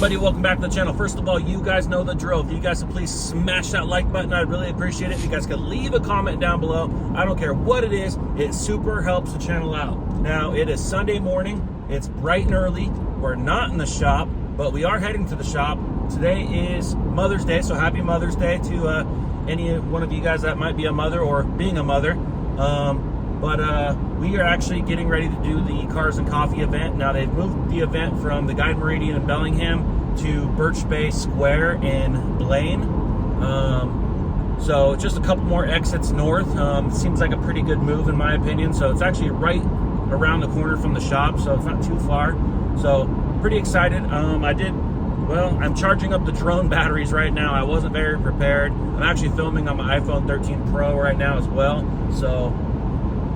everybody, welcome back to the channel. First of all, you guys know the drill. If you guys would please smash that like button, I'd really appreciate it. If you guys could leave a comment down below, I don't care what it is, it super helps the channel out. Now, it is Sunday morning, it's bright and early, we're not in the shop, but we are heading to the shop. Today is Mother's Day, so happy Mother's Day to any one of you guys that might be a mother or being a mother. We are actually getting ready to do the Cars and Coffee event. Now, they've moved the event from the Guide Meridian in Bellingham to Birch Bay Square in Blaine. So just a couple more exits north. Seems like a pretty good move in my opinion. So it's actually right around the corner from the shop, so it's not too far. So pretty excited. I'm charging up the drone batteries right now. I wasn't very prepared. I'm actually filming on my iPhone 13 Pro right now as well. So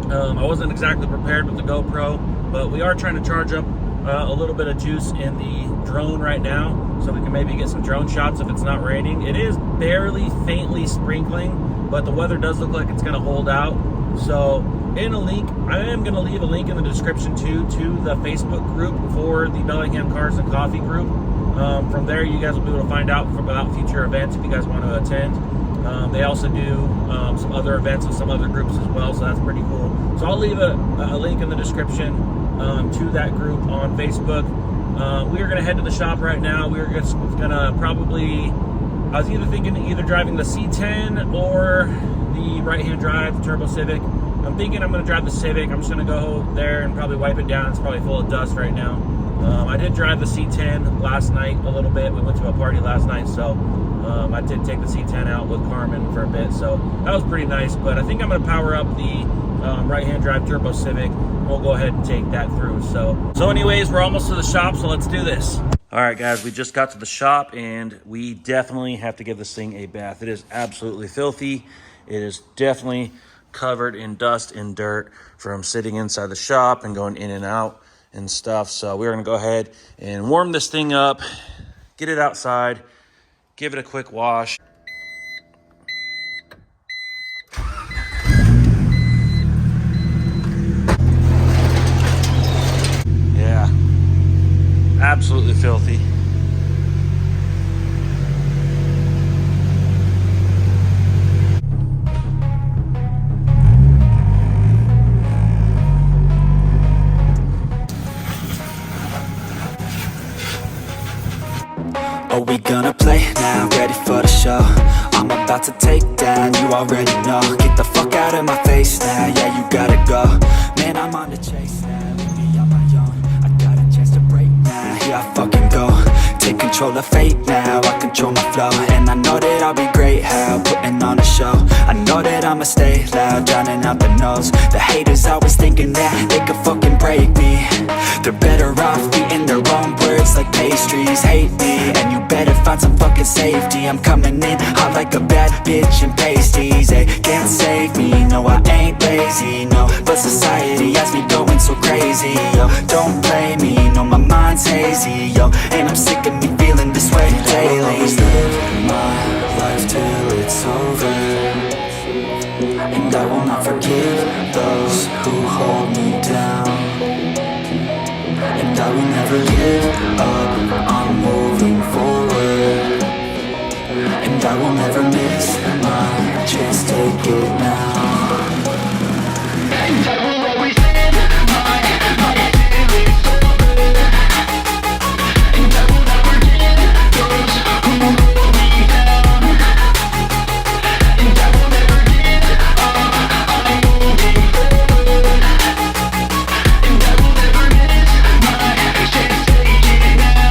I wasn't exactly prepared with the GoPro, but we are trying to charge up a little bit of juice in the drone right now so we can maybe get some drone shots if it's not raining. It is barely faintly sprinkling, but the weather does look like it's going to hold out. So I am going to leave a link in the description too to the Facebook group for the Bellingham Cars and Coffee group. From there, you guys will be able to find out about future events if you guys want to attend. They also do some other events with some other groups as well, so that's pretty cool. So I'll leave a link in the description to that group on Facebook. We are going to head to the shop right now. We are just going to probably, I was either driving the C10 or the right-hand drive Turbo Civic. I'm thinking I'm going to drive the Civic. I'm just going to go there and probably wipe it down. It's probably full of dust right now. I did drive the C10 last night a little bit. We went to a party last night, so I did take the C10 out with Carmen for a bit, so that was pretty nice. But I think I'm going to power up the right-hand drive Turbo Civic. We'll go ahead and take that through. So anyways, we're almost to the shop, so let's do this. All right, guys, we just got to the shop, and we definitely have to give this thing a bath. It is absolutely filthy. It is definitely covered in dust and dirt from sitting inside the shop and going in and out and stuff. So we're going to go ahead and warm this thing up, get it outside, give it a quick wash. Yeah, absolutely filthy. Are we gonna play now? Ready for the show? I'm about to take down, you already know. Get the fuck out of my face now, yeah, you gotta go. Man, I'm on the chase now, leave me on my own. I got a chance to break now, here I fucking go. Take control of fate now, I control my flow. And I know that I'll be great, how putting on a show. I know that I'ma stay loud, drowning out the noise. The haters always thinking that they could fucking break me. They're better off eating their own words like pastries. Hate me, and you better find some fucking safety. I'm coming in hot like a bad bitch in pasties. They can't save me, no I ain't lazy, no. But society has me going so crazy, yo. Don't play me, no my mind's hazy, yo. And I'm sick of me feeling this way daily. I'll always live my life till it's over, and I will not forgive those who hold me down. And I will never give up, I'm moving forward. And I will never miss my chance, take it now. And I will always live my life till it's over. And I will never give those who hold me down. And I will never give up, I'm moving forward. And I will never miss my chance, take it now.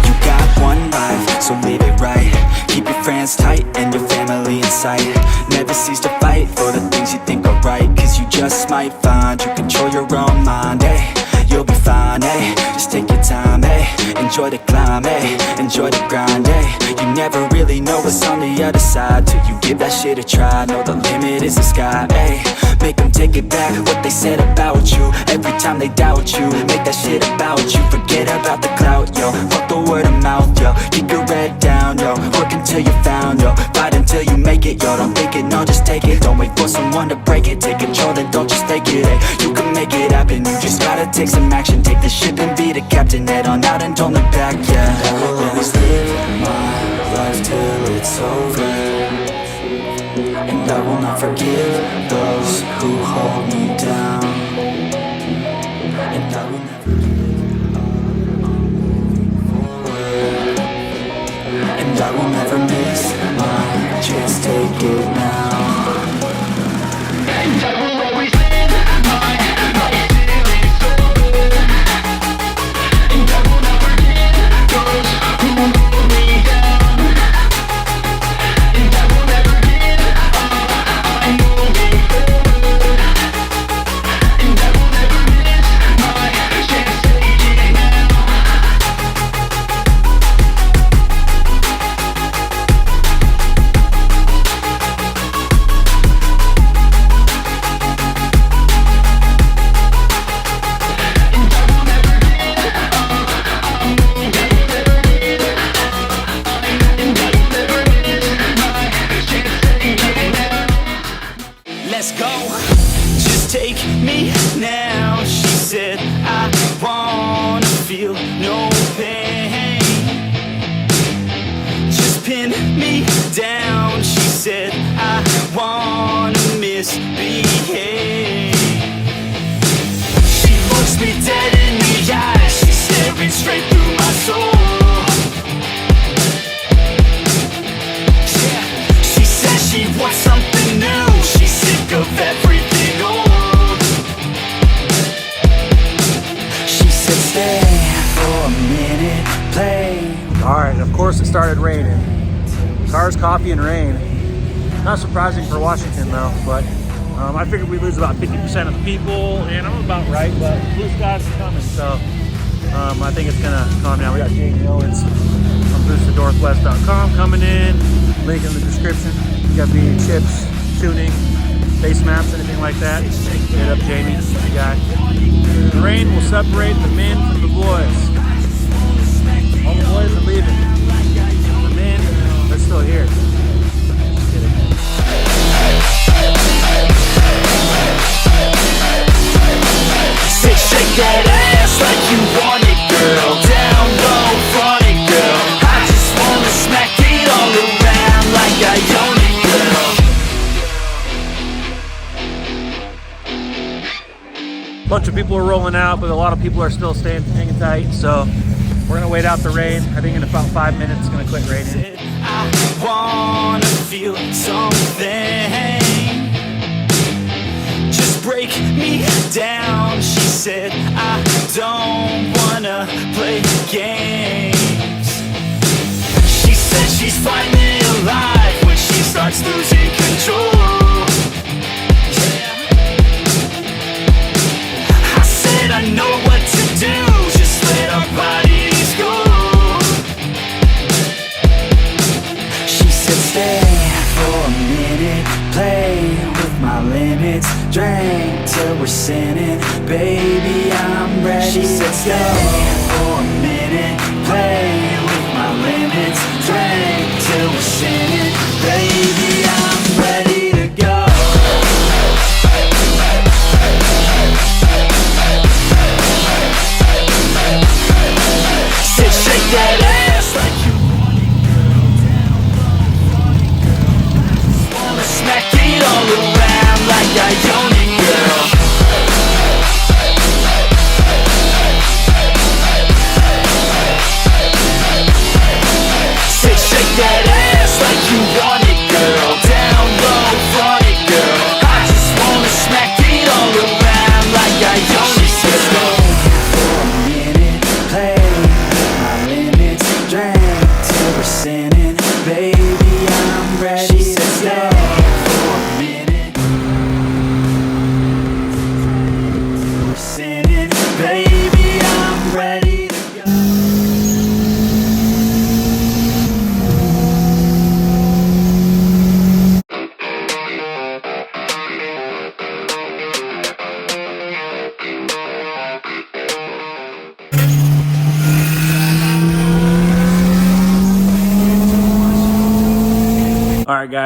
You got one life, so live it right. Keep your friends tight and your family in sight. Never cease to fight for the things you think are right, cause you just might find you control your own mind, eh? You'll be fine, eh? Just take your time, eh? Enjoy the climb, eh? Enjoy the grind, eh? You never really know what's on the other side till you give that shit a try. Know the limit is the sky, eh? Make them take it back, what they said about you. Every time they doubt you, make that shit about you. Forget about the clout, yo. Fuck the word of mouth, yo. Keep your head down, yo. Work until you're found, yo. Fight until you make it, yo. Don't think it, no I'll just take it. Don't wait for someone to break it. Take control, then don't just take it. Hey, you can make it happen, you just gotta take some action. Take the ship and be the captain. Head on out and don't look back, yeah. I will always live my life till it's over, and I will not forgive those who hold me down. And I will never give up on moving forward, and I will never miss my chance. Take it now. And I will always live my life till it's over, and I will not forgive those who hold me down. And I will never give up on moving forward, and I will never miss my chance. Take it now. Let's go, just take me now. She said, I wanna feel no pain. Just pin me down. She said, I wanna misbehave. She looks me dead in the eyes. She's staring straight through my soul. Yeah, she says she wants something new. She's sick of everything old. She said stay for a minute, play. Alright, of course it started raining. Cars, coffee, and rain. Not surprising for Washington though, but I figured we'd lose about 50% of the people, and I'm about right, but blue skies are coming, so I think it's gonna calm down. We got Jamie Owens from boostednorthwest.com coming in, link in the description. You got me chips, tuning, base maps, anything like that. Hit up Jamie, the guy. The rain will separate the men from the boys. All the boys are leaving. The men, they're still here. Just kidding. Say shake that ass like you want it, girl. Down low, front it, girl. I just wanna smack it all around like I own it, girl. Bunch of people are rolling out, but a lot of people are still hanging tight, so we're gonna wait out the rain. I think in about 5 minutes it's gonna quit raining. I wanna feel something. Just break me down. She said I don't wanna play games. She said she's finally alive when she starts losing control. I said I know what to do, just let our bodies go. She said stay for a minute, play with my limits, drink till we're sinning, baby I'm ready. She said stay for a minute, play with my limits, drink till we're sinning, baby I'm ready to go. Said shake that ass like you want it, girl. Wanna smack it all around like I own it, girl.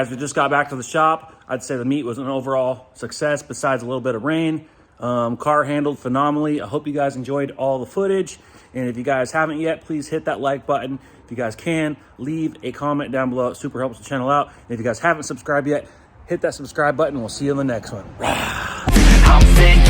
guys, we just got back to the shop. I'd say the meet was an overall success besides a little bit of rain. Car handled phenomenally. I hope you guys enjoyed all the footage. And if you guys haven't yet, please hit that like button. If you guys can, leave a comment down below. It super helps the channel out. And if you guys haven't subscribed yet, hit that subscribe button. We'll see you in the next one. I'm thinking